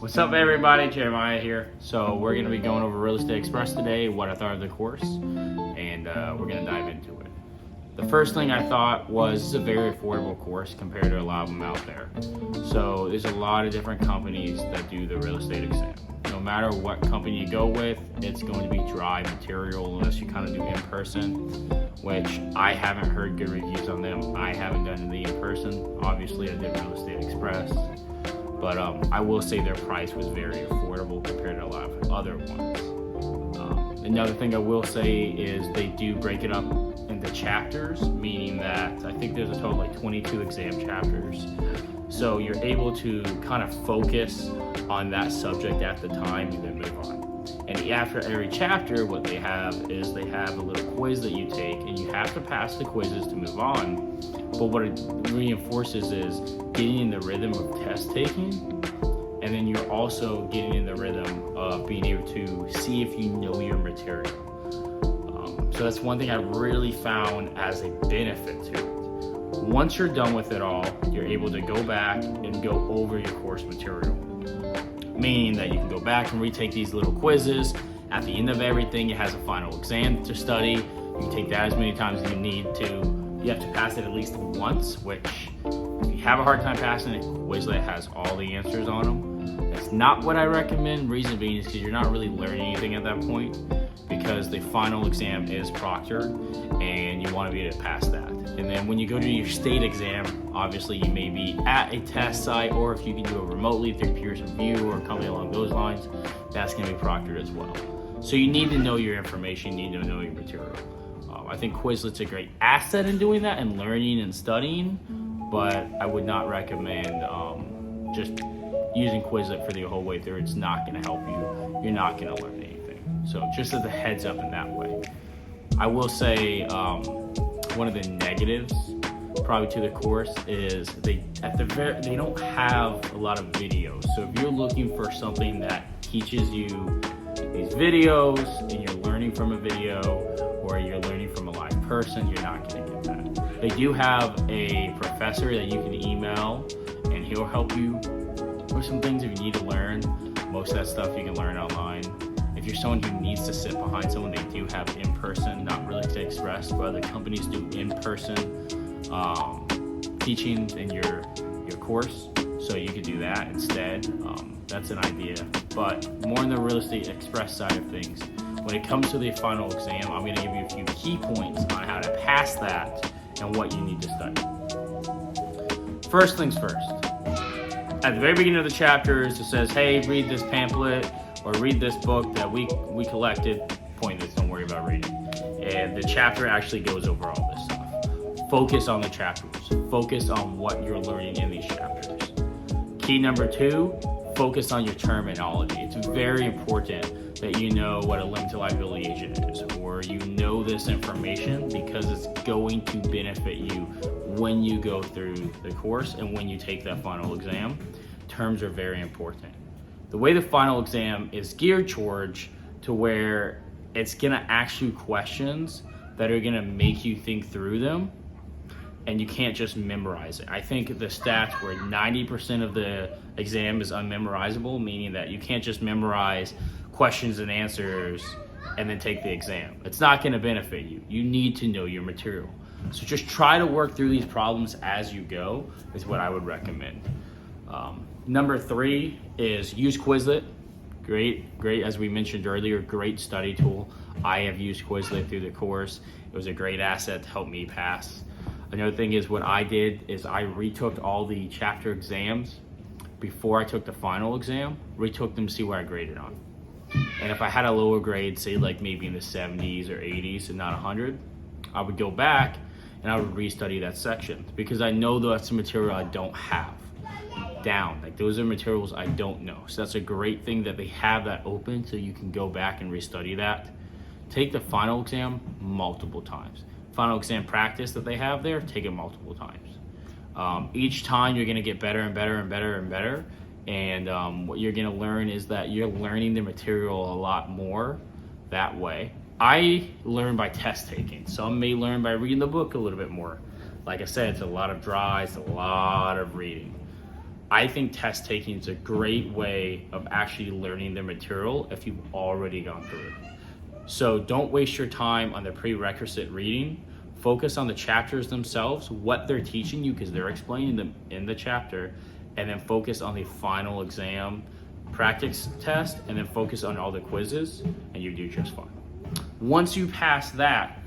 What's up, everybody? Jeremiah here. So we're going to be going over Real Estate Express today, what I thought of the course, and we're going to dive into it. The first thing I thought was it's a very affordable course compared to a lot of them out there. So there's a lot of different companies that do the real estate exam. No matter what company you go with, it's going to be dry material unless you kind of do in-person, which I haven't heard good reviews on them. I haven't done the in-person. Obviously, I did Real Estate Express. But I will say their price was very affordable compared to a lot of other ones. Another thing I will say is they do break it up into chapters, meaning that I think there's a total of like 22 exam chapters. So you're able to kind of focus on that subject at the time and then move on. And after every chapter, what they have is they have a little quiz that you take, and you have to pass the quizzes to move on. But what it reinforces is getting in the rhythm of test taking, and then you're also getting in the rhythm of being able to see if you know your material. So that's one thing I really found as a benefit to it. Once you're done with it all, you're able to go back and go over your course material. Meaning that you can go back and retake these little quizzes. At the end of everything, it has a final exam to study. You can take that as many times as you need to. You have to pass it at least once, which if you have a hard time passing it, Quizlet has all the answers on them. That's not what I recommend. Reason being is because you're not really learning anything at that point, because the final exam is proctored and you want to be able to pass that. And then when you go to your state exam, obviously you may be at a test site, or if you can do it remotely through Pearson VUE or a company along those lines, that's going to be proctored as well. So you need to know your information, you need to know your material. I think Quizlet's a great asset in doing that and learning and studying, but I would not recommend just using Quizlet for the whole way through. It's not going to help you. You're not going to learn anything. So just as a heads up in that way. I will say one of the negatives probably to the course is they don't have a lot of videos. So if you're looking for something that teaches you these videos and you're learning from a video, or you're learning from a live person, you're not going to get that. They do have a professor that you can email, and he'll help you with some things if you need to learn. Most of that stuff you can learn online. If you're someone who needs to sit behind someone, they do have in-person, not Real Estate Express, but other companies do in-person teaching in your course, so you could do that instead. That's an idea. But more on the Real Estate Express side of things, when it comes to the final exam, I'm going to give you a few key points on how to pass that and what you need to study. First things first. At the very beginning of the chapters, it says, hey, read this pamphlet or read this book that we collected. Pointless, don't worry about reading. And the chapter actually goes over all this stuff. Focus on the chapters. Focus on what you're learning in these chapters. Key number 2, focus on your terminology. It's very important that you know what a limited liability agent is, or you know this information, because it's going to benefit you when you go through the course and when you take that final exam. Terms are very important. The way the final exam is geared towards to where it's gonna ask you questions that are gonna make you think through them, and you can't just memorize it. I think the stats where 90% of the exam is unmemorizable, meaning that you can't just memorize questions and answers and then take the exam. It's not going to benefit you. You need to know your material. So just try to work through these problems as you go is what I would recommend. Number 3 is use Quizlet. Great, as we mentioned earlier, great study tool. I have used Quizlet through the course. It was a great asset to help me pass. Another thing is what I did is I retook all the chapter exams before I took the final exam, retook them to see where I graded on. And if I had a lower grade, say like maybe in the 70s or 80s and not 100, I would go back and I would restudy that section, because I know that's the material I don't have down. Like those are materials I don't know. So that's a great thing that they have that open, so you can go back and restudy that. Take the final exam multiple times. Final exam practice that they have there, take it multiple times. Each time you're gonna get better and better and better and better. And what you're gonna learn is that you're learning the material a lot more that way. I learn by test taking. Some may learn by reading the book a little bit more. Like I said, it's a lot of dry, it's a lot of reading. I think test taking is a great way of actually learning the material if you've already gone through it. So don't waste your time on the prerequisite reading. Focus on the chapters themselves, what they're teaching you, because they're explaining them in the chapter, and then focus on the final exam practice test, and then focus on all the quizzes, and you do just fine. Once you pass that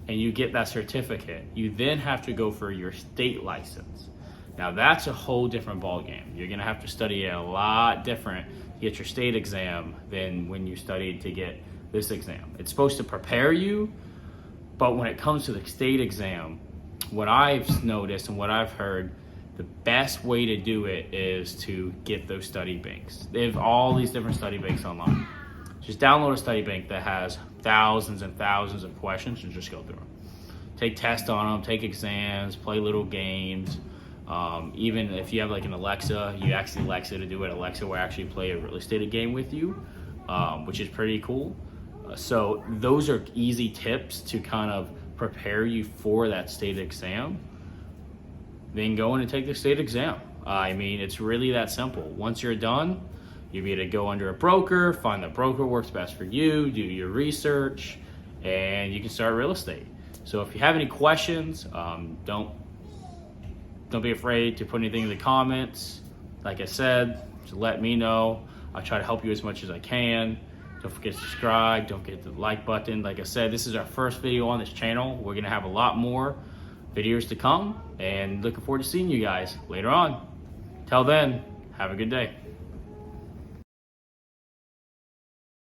and you get that certificate, you then have to go for your state license. Now that's a whole different ballgame. You're gonna have to study a lot different to get your state exam than when you studied to get this exam. It's supposed to prepare you, but when it comes to the state exam, what I've noticed and what I've heard, the best way to do it is to get those study banks. They have all these different study banks online. Just download a study bank that has thousands and thousands of questions and just go through them. Take tests on them, take exams, play little games. Even if you have like an Alexa, you ask the Alexa to do it. Alexa will actually play a real estate game with you, which is pretty cool. So those are easy tips to kind of prepare you for that state exam. Then go in and take the state exam. I mean, it's really that simple. Once you're done, you'll be able to go under a broker, find the broker works best for you, do your research, and you can start real estate. So if you have any questions, don't be afraid to put anything in the comments. Like I said, just let me know. I'll try to help you as much as I can. Don't forget to subscribe, don't forget the like button. Like I said, this is our first video on this channel. We're gonna have a lot more videos to come, and looking forward to seeing you guys later on. Till then, have a good day.